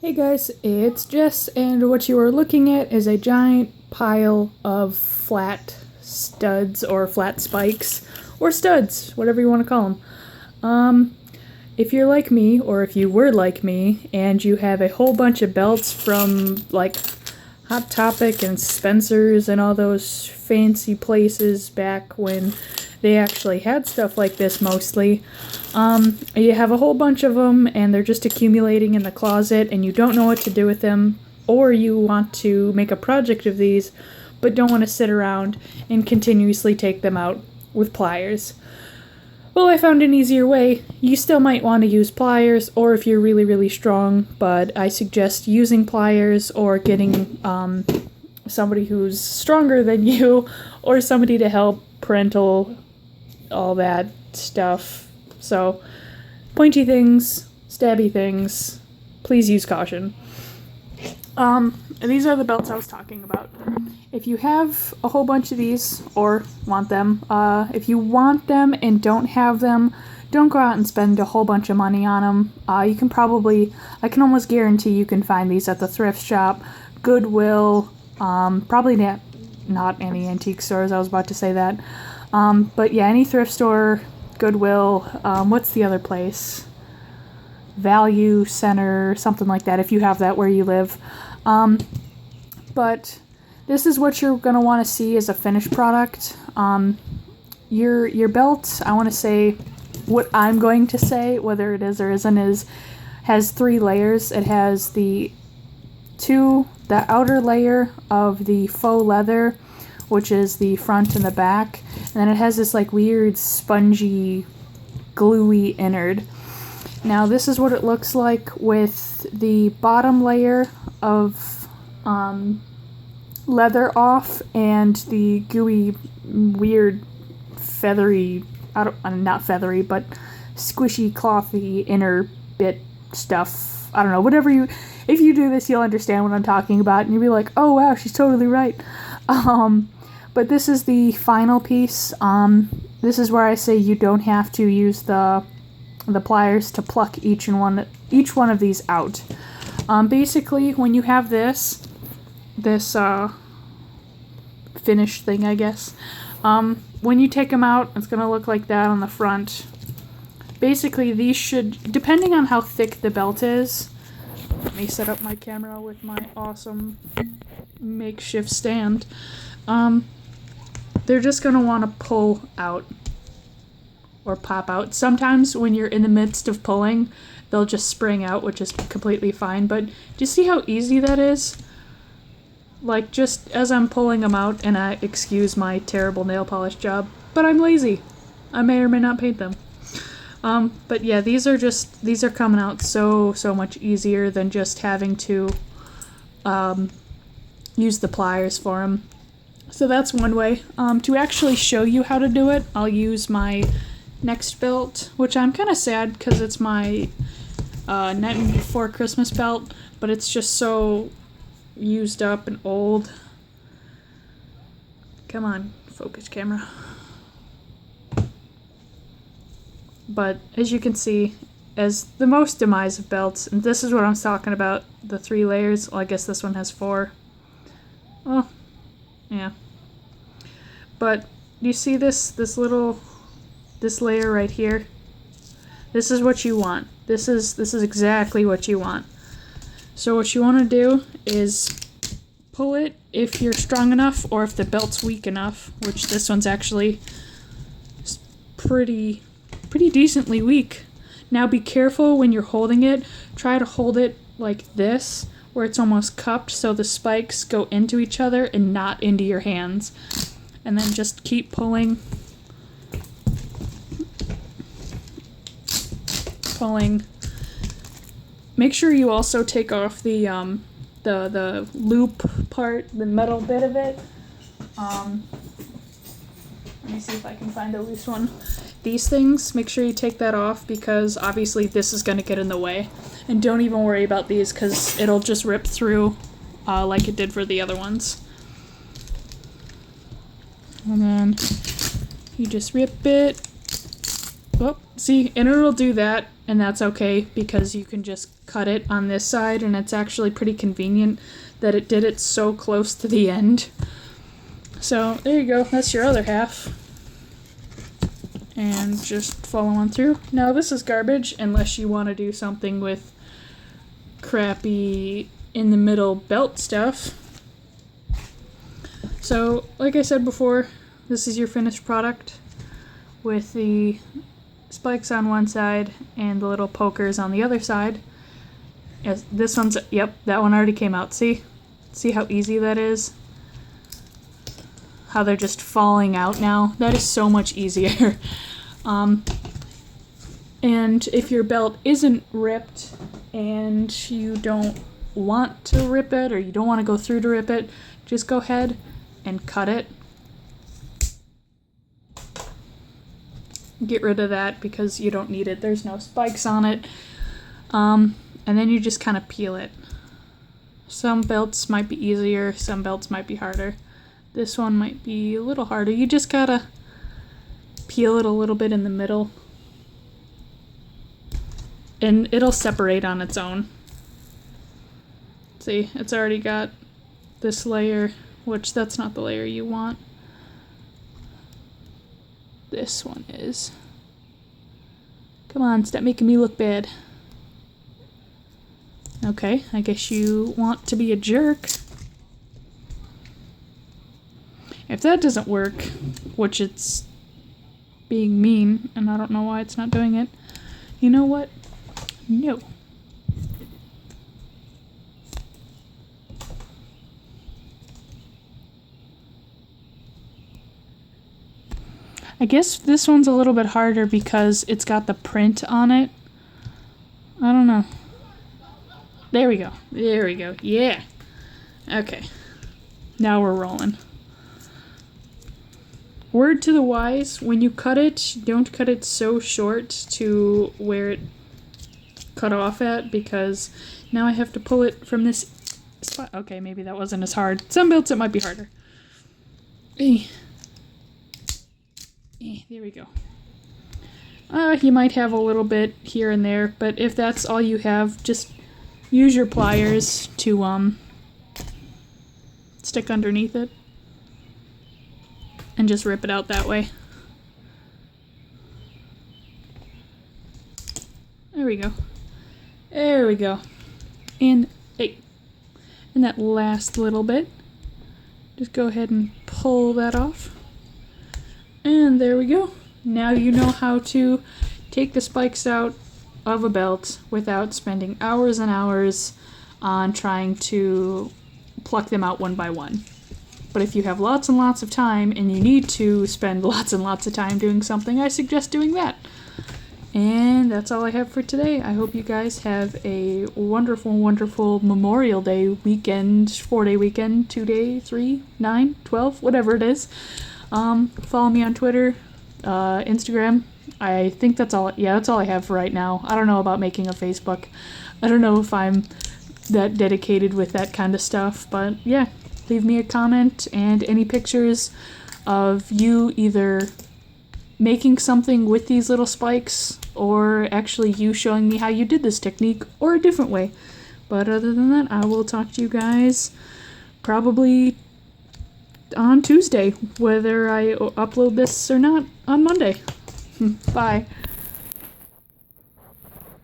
Hey guys, it's Jess, and what you are looking at is a giant pile of flat studs or flat spikes, or studs, whatever you want to call them. If you're like me, or if you were like me, and you have a whole bunch of belts from like Hot Topic and Spencer's and all those fancy places back when they actually had stuff like this mostly. You have a whole bunch of them and they're just accumulating in the closet and you don't know what to do with them, or you want to make a project of these but don't want to sit around and continuously take them out with pliers. Well, I found an easier way. You still might want to use pliers, or if you're really strong, but I suggest using pliers or getting somebody who's stronger than you, or somebody to help parental, all that stuff. So, pointy things, stabby things, please use caution. These are the belts I was talking about. If you have a whole bunch of these, or want them, if you want them and don't have them, don't go out and spend a whole bunch of money on them. I can almost guarantee you can find these at the thrift shop, Goodwill, probably not any antique stores, I was about to say that. But yeah, any thrift store, Goodwill, what's the other place? Value Center, something like that, if you have that where you live. But this is what you're going to want to see as a finished product. Your belt, I want to say, what I'm going to say, whether it is or isn't, has 3 layers. It has the outer layer of the faux leather, which is the front and the back, and then it has this like weird spongy, gluey innard. Now this is what it looks like with the bottom layer of leather off and the gooey, weird, feathery, not feathery, but squishy, clothy inner bit stuff. I don't know, if you do this, you'll understand what I'm talking about, and you'll be like, oh wow, she's totally right. But this is the final piece. This is where I say you don't have to use the pliers to pluck each one of these out. Basically, when you have this finished thing, I guess, when you take them out, it's gonna look like that on the front. Basically, these should, depending on how thick the belt is, let me set up my camera with my awesome makeshift stand. They're just gonna want to pull out or pop out. Sometimes when you're in the midst of pulling, they'll just spring out, which is completely fine. But do you see how easy that is? Like, just as I'm pulling them out, and I excuse my terrible nail polish job, but I'm lazy. I may or may not paint them. But yeah, these are coming out so much easier than just having to use the pliers for them. So that's one way. To actually show you how to do it, I'll use my next belt, which I'm kind of sad because it's my Night Before Christmas belt, but it's just so used up and old. Come on, focus camera. But as you can see, as the most demise of belts, and this is what I'm talking about, the 3 layers. Well, I guess this one has 4. Oh, yeah. But you see this layer right here? This is what you want. This is exactly what you want. So what you want to do is pull it if you're strong enough, or if the belt's weak enough, which this one's actually pretty decently weak. Now be careful when you're holding it. Try to hold it like this, where it's almost cupped so the spikes go into each other and not into your hands. And then just keep pulling. Make sure you also take off the loop part, the metal bit of it. Let me see if I can find a loose one. These things, make sure you take that off, because obviously this is going to get in the way. And don't even worry about these, because it'll just rip through like it did for the other ones. And then you just rip it. Oh, see, and it'll do that, and that's okay, because you can just cut it on this side, and it's actually pretty convenient that it did it so close to the end. So there you go, that's your other half. And just follow on through. Now this is garbage unless you want to do something with crappy in the middle belt stuff. So like I said before, this is your finished product with the spikes on one side and the little pokers on the other side. Yes, this one's, yep, that one already came out. See how easy that is? How they're just falling out now. That is so much easier. And if your belt isn't ripped and you don't want to rip it, or you don't want to go through to rip it, just go ahead and cut it. Get rid of that because you don't need it. There's no spikes on it. And then you just kind of peel it. Some belts might be easier, some belts might be harder. This one might be a little harder. You just gotta peel it a little bit in the middle. And it'll separate on its own. See, it's already got this layer, which that's not the layer you want. This one is. Come on, stop making me look bad. Okay, I guess you want to be a jerk. If that doesn't work, which it's being mean, and I don't know why it's not doing it, you know what? No. I guess this one's a little bit harder because it's got the print on it. I don't know. There we go. There we go. Yeah. Okay. Now we're rolling. Word to the wise, when you cut it, don't cut it so short to where it cut off at, because now I have to pull it from this spot. Okay, maybe that wasn't as hard. Some belts it might be harder. There we go. You might have a little bit here and there, but if that's all you have, just use your pliers to stick underneath it and just rip it out that way. There we go. There we go. And that last little bit, just go ahead and pull that off. And there we go. Now you know how to take the spikes out of a belt without spending hours and hours on trying to pluck them out one by one. But if you have lots and lots of time and you need to spend lots and lots of time doing something, I suggest doing that. And that's all I have for today. I hope you guys have a wonderful, wonderful Memorial Day weekend, 4-day weekend, 2-day, 3, 9, 12, whatever it is. Follow me on Twitter, Instagram. I think that's all. Yeah, that's all I have for right now. I don't know about making a Facebook. I don't know if I'm that dedicated with that kind of stuff, but yeah, leave me a comment and any pictures of you either making something with these little spikes or actually you showing me how you did this technique or a different way. But other than that, I will talk to you guys probably on Tuesday, whether I upload this or not on Monday. Bye.